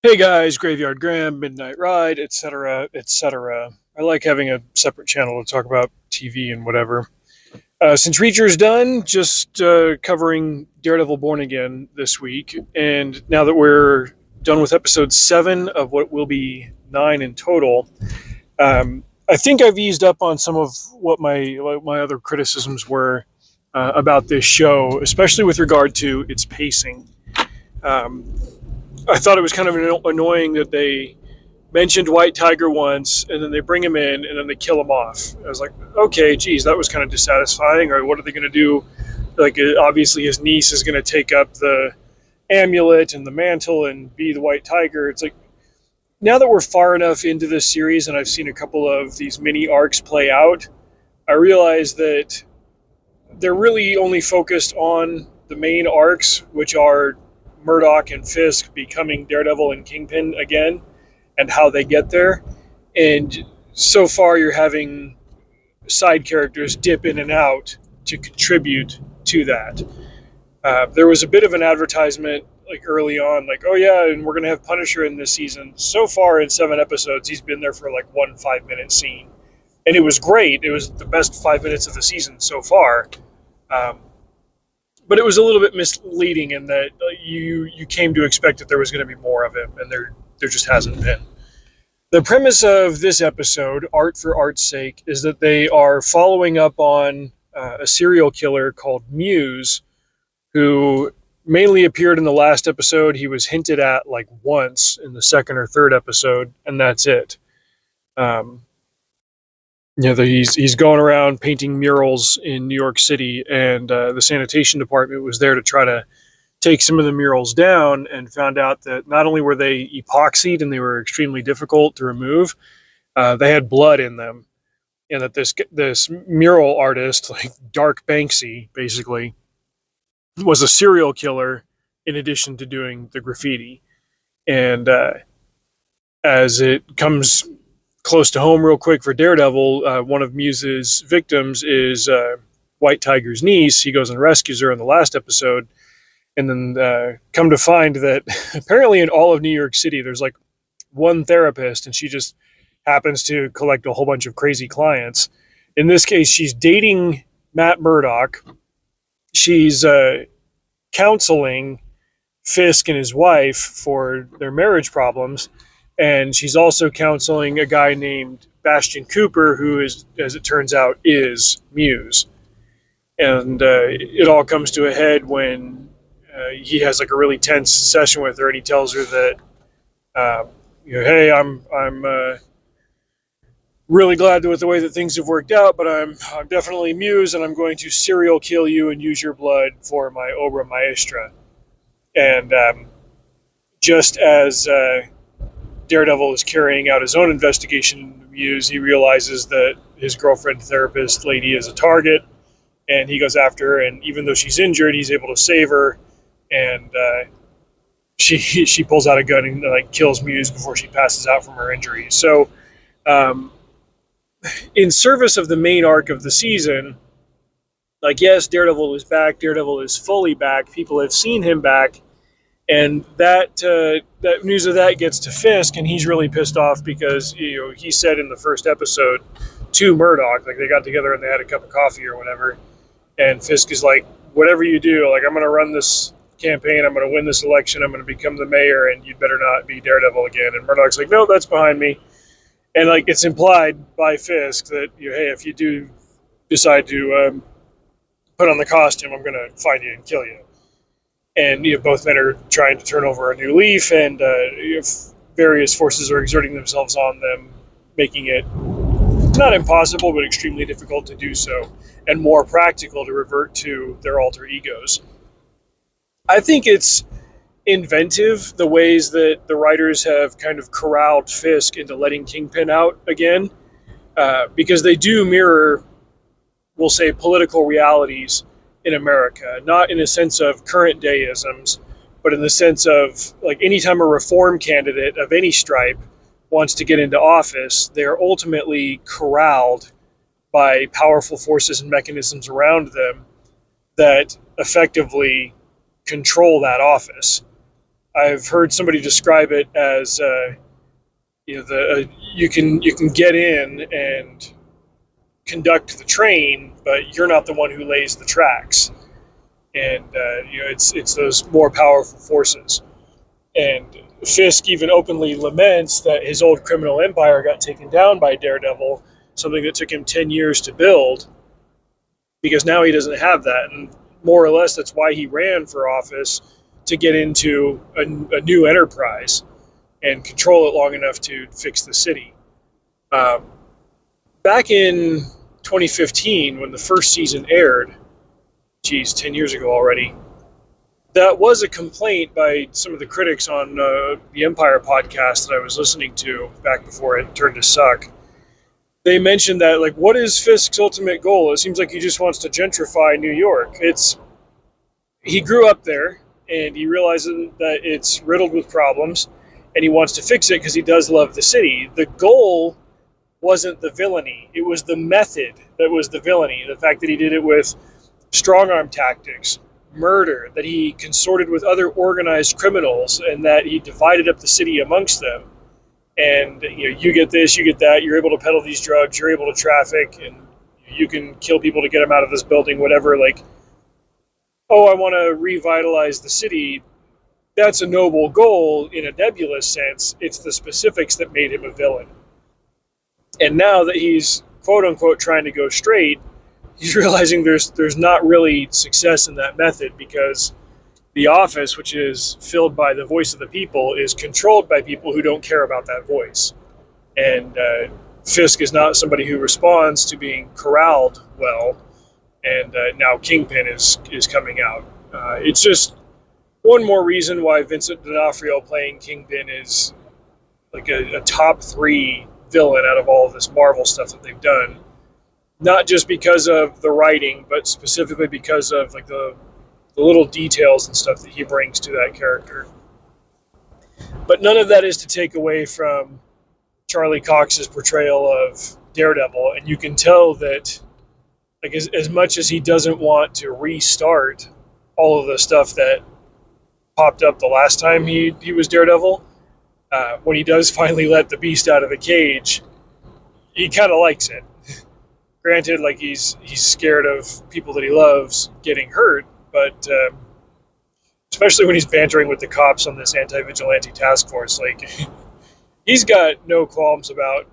Hey guys, Graveyard Graham, Midnight Ride, etc., etc. I like having a separate channel to talk about TV and whatever. Since Reacher's done, just covering Daredevil Born Again this week, and now that we're done with episode 7 of what will be 9 in total, I think I've eased up on some of what my other criticisms were about this show, especially with regard to its pacing. Um, I thought it was kind of annoying that they mentioned White Tiger once, and then they bring him in, and then they kill him off. I was like, okay, geez, that was kind of dissatisfying. Or what are they going to do? Like, obviously, his niece is going to take up the amulet and the mantle and be the White Tiger. It's like, now that we're far enough into this series, and I've seen a couple of these mini arcs play out, I realize that they're really only focused on the main arcs, which are Murdoch and Fisk becoming Daredevil and Kingpin again, and how they get there. And so far, you're having side characters dip in and out to contribute to that. There was a bit of an advertisement like early on, like, oh yeah, and we're gonna have Punisher in this season. So far in 7 episodes, he's been there for like 1 5-minute scene, and it was great. It was the best 5 minutes of the season so far. Um, but it was a little bit misleading in that you came to expect that there was going to be more of him, and there just hasn't been. The premise of this episode, art for art's sake, is that they are following up on a serial killer called Muse, who mainly appeared in the last episode. He was hinted at like once in the second or third episode, and that's it. Um, he's going around painting murals in New York City, and the sanitation department was there to try to take some of the murals down, and found out that not only were they epoxied and they were extremely difficult to remove, they had blood in them, and that this mural artist, like Dark Banksy, basically, was a serial killer in addition to doing the graffiti. And as it comes close to home real quick for Daredevil, one of Muse's victims is White Tiger's niece. He goes and rescues her in the last episode, and then come to find that apparently in all of New York City, there's like one therapist, and she just happens to collect a whole bunch of crazy clients. In this case, she's dating Matt Murdock. She's counseling Fisk and his wife for their marriage problems, and she's also counseling a guy named Bastion Cooper, who is, as it turns out, is Muse. And it all comes to a head when he has like a really tense session with her, and he tells her that, hey, I'm really glad with the way that things have worked out, but I'm definitely Muse, and I'm going to serial kill you and use your blood for my obra maestra. And just as Daredevil is carrying out his own investigation into Muse, he realizes that his girlfriend therapist lady is a target, and he goes after her. And even though she's injured, he's able to save her. And she pulls out a gun and like kills Muse before she passes out from her injuries. So, in service of the main arc of the season, like, yes, Daredevil is back. Daredevil is fully back. People have seen him back, and that news of that gets to Fisk, and he's really pissed off because he said in the first episode to Murdoch, like they got together and they had a cup of coffee or whatever, and Fisk is like, whatever you do, like I'm going to run this campaign, I'm going to win this election, I'm going to become the mayor, and you'd better not be Daredevil again. And Murdoch's like, no, that's behind me. And like it's implied by Fisk that hey, if you do decide to put on the costume, I'm going to find you and kill you. And both men are trying to turn over a new leaf, and various forces are exerting themselves on them, making it not impossible, but extremely difficult to do so, and more practical to revert to their alter egos. I think it's inventive the ways that the writers have kind of corralled Fisk into letting Kingpin out again, because they do mirror, we'll say, political realities in America, not in a sense of current day isms, but in the sense of like anytime a reform candidate of any stripe wants to get into office, they are ultimately corralled by powerful forces and mechanisms around them that effectively control that office. I've heard somebody describe it as you can get in and conduct the train, but you're not the one who lays the tracks. And it's those more powerful forces. And Fisk even openly laments that his old criminal empire got taken down by Daredevil, something that took him 10 years to build, because now he doesn't have that. And more or less, that's why he ran for office, to get into a new enterprise and control it long enough to fix the city. Back in 2015, when the first season aired, 10 years ago already, that was a complaint by some of the critics on the Empire podcast that I was listening to back before it turned to suck. They mentioned that, like, what is Fisk's ultimate goal? It seems like he just wants to gentrify New York. He grew up there, and he realizes that it's riddled with problems, and he wants to fix it because he does love the city. The goal wasn't the villainy. It was the method that was the villainy. The fact that he did it with strong-arm tactics, murder, that he consorted with other organized criminals, and that he divided up the city amongst them. And you get this, you get that, you're able to peddle these drugs, you're able to traffic, and you can kill people to get them out of this building, whatever. Like, oh, I want to revitalize the city. That's a noble goal in a nebulous sense. It's the specifics that made him a villain. And now that he's quote-unquote trying to go straight, he's realizing there's not really success in that method, because the office, which is filled by the voice of the people, is controlled by people who don't care about that voice. And Fisk is not somebody who responds to being corralled well. And now Kingpin is coming out. It's just one more reason why Vincent D'Onofrio playing Kingpin is like a top 3 villain out of all of this Marvel stuff that they've done. Not just because of the writing, but specifically because of like the little details and stuff that he brings to that character. But none of that is to take away from Charlie Cox's portrayal of Daredevil, and you can tell that, like, as much as he doesn't want to restart all of the stuff that popped up the last time he was Daredevil, when he does finally let the beast out of the cage, he kind of likes it. Granted, like, he's scared of people that he loves getting hurt, but especially when he's bantering with the cops on this anti-vigilante task force, like, he's got no qualms about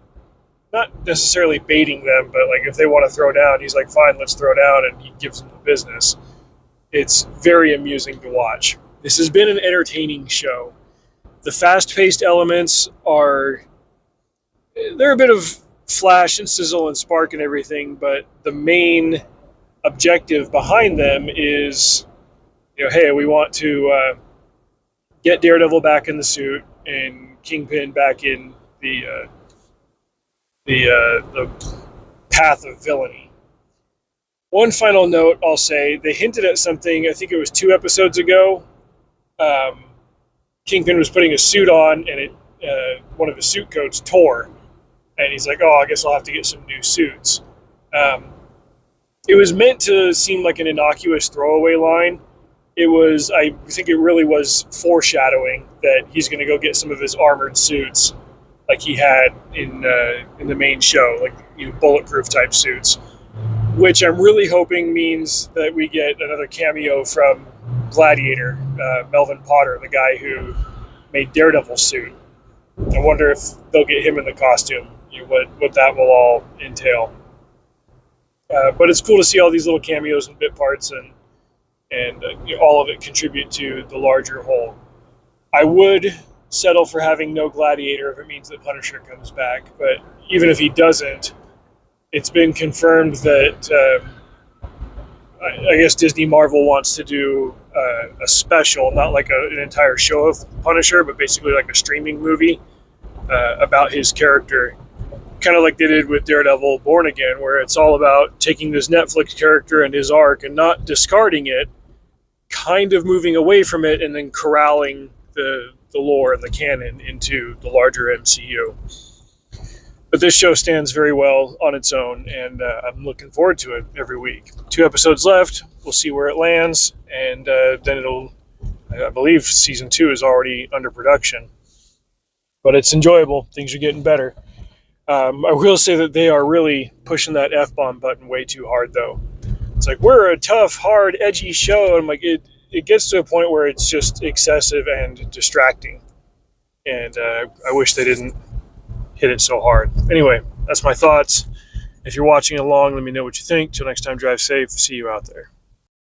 not necessarily baiting them, but like if they want to throw down, he's like, fine, let's throw down, and he gives them the business. It's very amusing to watch. This has been an entertaining show. The fast-paced elements they're a bit of flash and sizzle and spark and everything, but the main objective behind them is, hey, we want to get Daredevil back in the suit and Kingpin back in the path of villainy. One final note I'll say, they hinted at something, I think it was 2 episodes ago. Kingpin was putting a suit on, and one of his suit coats tore. And he's like, oh, I guess I'll have to get some new suits. It was meant to seem like an innocuous throwaway line. I think it really was foreshadowing that he's going to go get some of his armored suits like he had in the main show, like, bulletproof type suits, which I'm really hoping means that we get another cameo from Gladiator, Melvin Potter, the guy who made Daredevil's suit. I wonder if they'll get him in the costume, what that will all entail. But it's cool to see all these little cameos and bit parts, and all of it contribute to the larger whole. I would settle for having no Gladiator if it means that Punisher comes back, but even if he doesn't, it's been confirmed that I guess Disney Marvel wants to do a special, not like an entire show of Punisher, but basically like a streaming movie about his character, kind of like they did with Daredevil Born Again, where it's all about taking this Netflix character and his arc and not discarding it, kind of moving away from it, and then corralling the lore and the canon into the larger MCU. But this show stands very well on its own, and I'm looking forward to it every week. 2 episodes left. We'll see where it lands, and then it'll I believe season 2 is already under production, but it's enjoyable. Things are getting better. I will say that they are really pushing that F-bomb button way too hard, though. It's like, we're a tough, hard, edgy show. And I'm like, it gets to a point where it's just excessive and distracting. And I wish they didn't hit it so hard. Anyway, that's my thoughts. If you're watching along, let me know what you think. Till next time, drive safe. See you out there.